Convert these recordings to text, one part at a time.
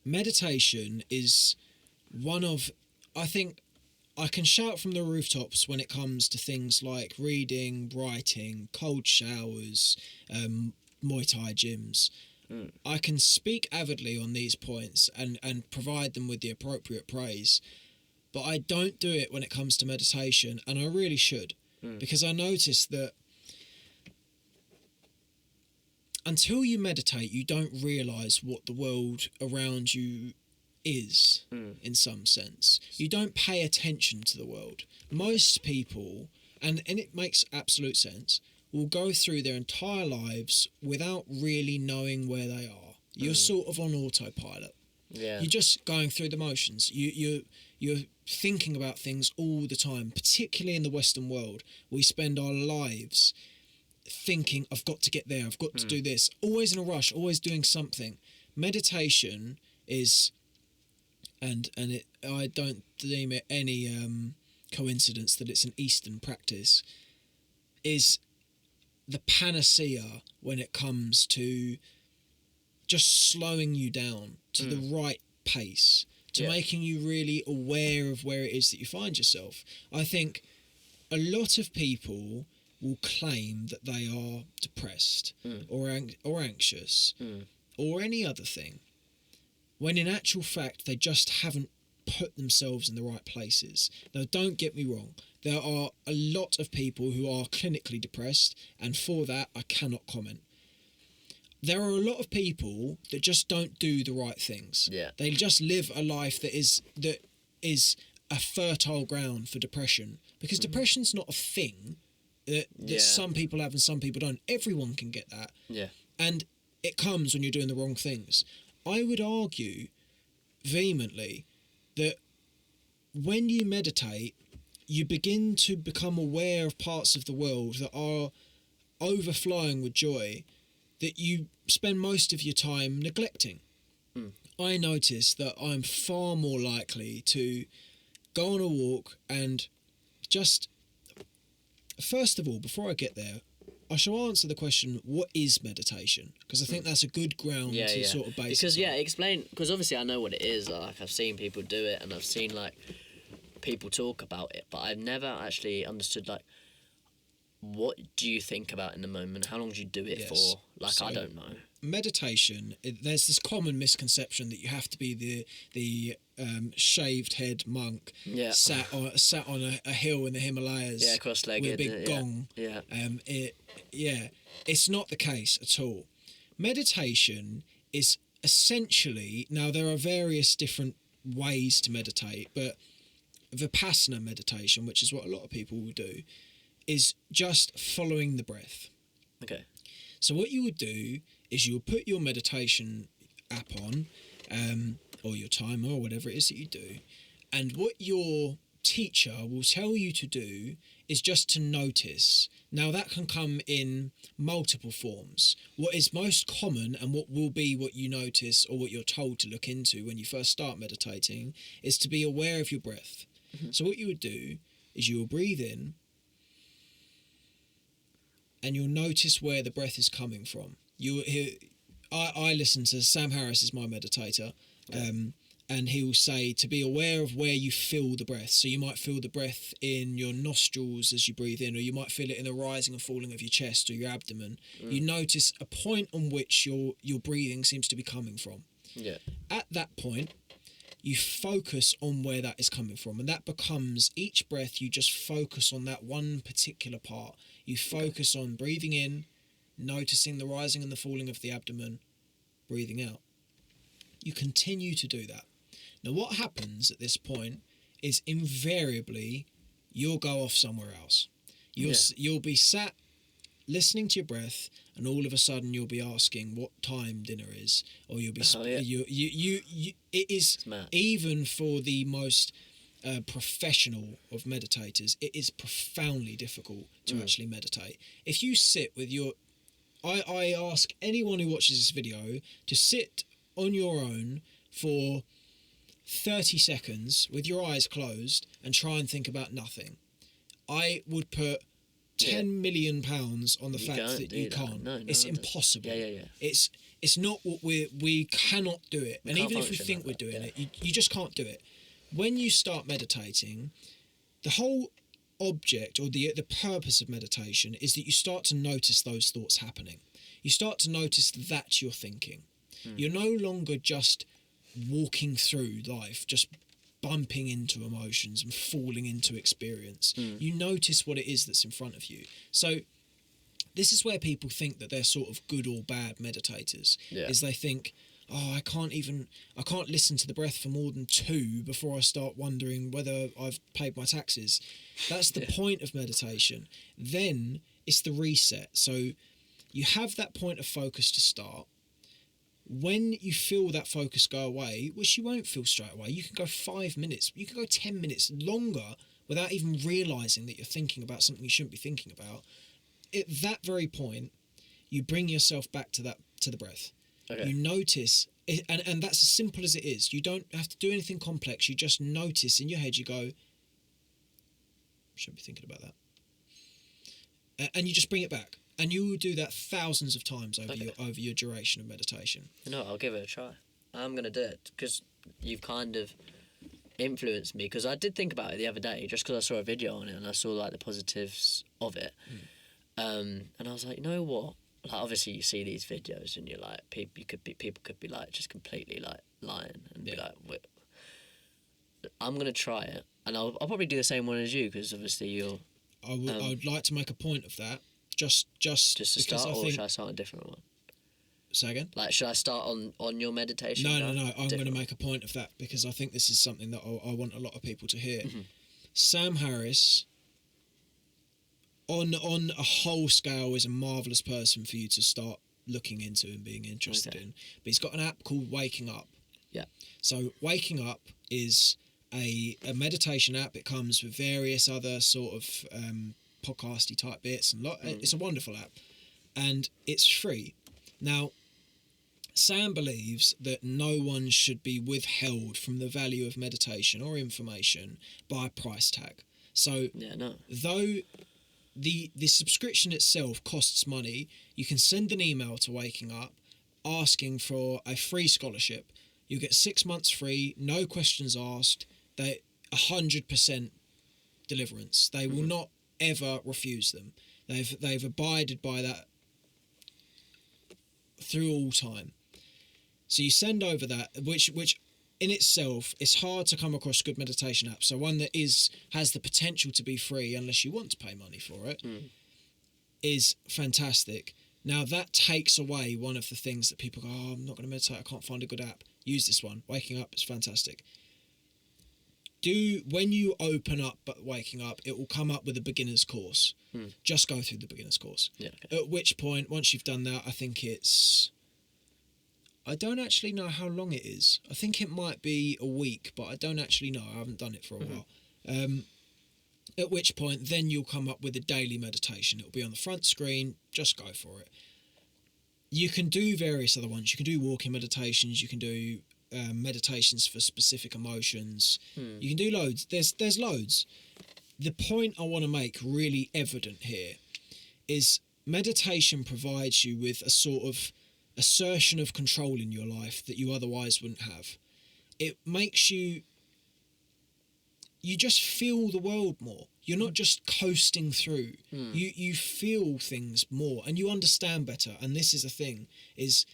meditation is one of, I think, I can shout from the rooftops when it comes to things like reading, writing, cold showers, Muay Thai gyms. I can speak avidly on these points and provide them with the appropriate praise, but I don't do it when it comes to meditation, and I really should, because I notice that until you meditate, you don't realise what the world around you is, in some sense. You don't pay attention to the world. Most people, and it makes absolute sense, will go through their entire lives without really knowing where they are. You're sort of on autopilot. Yeah. You're just going through the motions. You're thinking about things all the time, particularly in the Western world. We spend our lives thinking, I've got to get there, I've got to do this, always in a rush, always doing something. Meditation is, I don't deem it any coincidence that it's an Eastern practice, is the panacea when it comes to just slowing you down to the right pace, to making you really aware of where it is that you find yourself. I think a lot of people will claim that they are depressed or anxious or any other thing, when in actual fact they just haven't put themselves in the right places. Now, don't get me wrong, there are a lot of people who are clinically depressed, and for that I cannot comment. There are a lot of people that just don't do the right things. Yeah. They just live a life that is a fertile ground for depression, because depression's not a thing that some people have and some people don't. Everyone can get that. Yeah. And it comes when you're doing the wrong things. I would argue vehemently that when you meditate, you begin to become aware of parts of the world that are overflowing with joy that you spend most of your time neglecting. I notice that I'm far more likely to go on a walk and just, first of all, before I get there, I shall answer the question, what is meditation? Because I think that's a good ground to sort of base. Because, explain, because obviously I know what it is. Like, I've seen people do it, and I've seen, like, people talk about it, but I've never actually understood, like, what do you think about in the moment? How long do you do it for? Like, so, I don't know. Meditation, there's this common misconception that you have to be the shaved head monk sat on a hill in the Himalayas, cross-legged, with a big gong. It's not the case at all. Meditation is essentially, now there are various different ways to meditate, but Vipassana meditation, which is what a lot of people will do, is just following the breath. Okay. So what you would do is you would put your meditation app on, or your timer, or whatever it is that you do, and what your teacher will tell you to do is just to notice. Now, that can come in multiple forms. What is most common, and what will be what you notice or what you're told to look into when you first start meditating, is to be aware of your breath. So what you would do is you will breathe in, and you'll notice where the breath is coming from. I listen to Sam Harris, is my meditator, and he will say to be aware of where you feel the breath. So you might feel the breath in your nostrils as you breathe in, or you might feel it in the rising and falling of your chest or your abdomen. You notice a point on which your breathing seems to be coming from. Yeah. At that point, you focus on where that is coming from, and that becomes, each breath you just focus on that one particular part. You focus on breathing in, noticing the rising and the falling of the abdomen, breathing out. You continue to do that. Now, what happens at this point is invariably you'll go off somewhere else. You'll be sat listening to your breath, and all of a sudden you'll be asking what time dinner is, or you'll be it is, even for the most professional of meditators, it is profoundly difficult to actually meditate. If you sit with your, I ask anyone who watches this video to sit on your own for 30 seconds with your eyes closed and try and think about nothing. I would put 10 million pounds on the fact that you can't. No, it's impossible. Yeah. it's not what we cannot do it. And even if we think we're doing it, you just can't do it. When you start meditating, the whole object or the purpose of meditation is that you start to notice those thoughts happening. You start to notice that you're thinking. You're no longer just walking through life, just bumping into emotions and falling into experience. You notice what it is that's in front of you. So this is where people think that they're sort of good or bad meditators. Is they think, oh, I can't listen to the breath for more than 2 before I start wondering whether I've paid my taxes. That's the point of meditation. Then it's the reset. So you have that point of focus to start. When you feel that focus go away, which you won't feel straight away, you can go 5 minutes, you can go 10 minutes longer without even realising that you're thinking about something you shouldn't be thinking about. At that very point, you bring yourself back to the breath. You notice, and that's as simple as it is. You don't have to do anything complex. You just notice in your head, you go, shouldn't be thinking about that. And you just bring it back. And you will do that thousands of times over your duration of meditation. I'll give it a try. I'm going to do it because you've kind of influenced me. Because I did think about it the other day, just because I saw a video on it and I saw like the positives of it. And I was like, you know what? Like, obviously you see these videos and you're like, people could be like just completely like lying and be like, wait. I'm going to try it. And I'll probably do the same one as you because obviously you're... I would like to make a point of that. Just to start, or should I start a different one? Say again? Like, should I start on your meditation? No. I'm going to make a point of that because I think this is something that I want a lot of people to hear. Sam Harris, on a whole scale, is a marvellous person for you to start looking into and being interested in. But he's got an app called Waking Up. Yeah. So Waking Up is a meditation app. It comes with various other sort of podcasty type bits and it's a wonderful app and it's free. Now Sam believes that no one should be withheld from the value of meditation or information by a price tag. So though the subscription itself costs money, you can send an email to Waking Up asking for a free scholarship. You get 6 months free, no questions asked. They 100% deliverance. They will not ever refuse them. They've abided by that through all time. So you send over that, which in itself, it's hard to come across good meditation apps. So one that has the potential to be free, unless you want to pay money for it, is fantastic. Now that takes away one of the things that people go, oh, I'm not going to meditate, I can't find a good app. Use this one. Waking Up is fantastic. When you open up Waking Up, it will come up with a beginner's course. Just go through the beginner's course. At which point, once you've done that, I think I don't actually know how long it is. I think it might be a week, but I don't actually know. I haven't done it for a while. At which point, then you'll come up with a daily meditation. It'll be on the front screen. Just go for it. You can do various other ones. You can do walking meditations. You can do meditations for specific emotions. You can do loads. There's loads. The point I want to make really evident here is meditation provides you with a sort of assertion of control in your life that you otherwise wouldn't have. It makes you just feel the world more. You're not just coasting through. You feel things more and you understand better. And this is the thing, is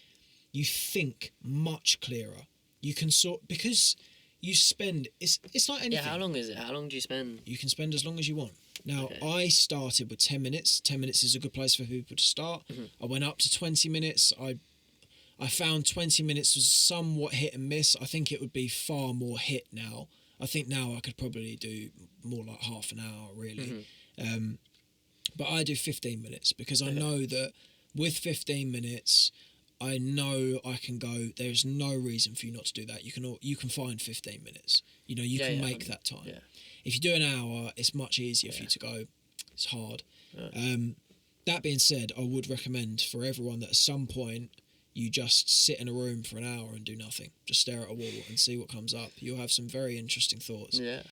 you think much clearer. You can because you spend, it's like anything. Yeah, how long is it? How long do you spend? You can spend as long as you want. Now, I started with 10 minutes. 10 minutes is a good place for people to start. I went up to 20 minutes. I found 20 minutes was somewhat hit and miss. I think it would be far more hit now. I think now I could probably do more like half an hour, really. But I do 15 minutes because I know that with 15 minutes, I know I can go. There's no reason for you not to do that. You can find 15 minutes. You can make that time. Yeah. If you do an hour, it's much easier for you to go. It's hard. That being said, I would recommend for everyone that at some point you just sit in a room for an hour and do nothing. Just stare at a wall and see what comes up. You'll have some very interesting thoughts. Yeah.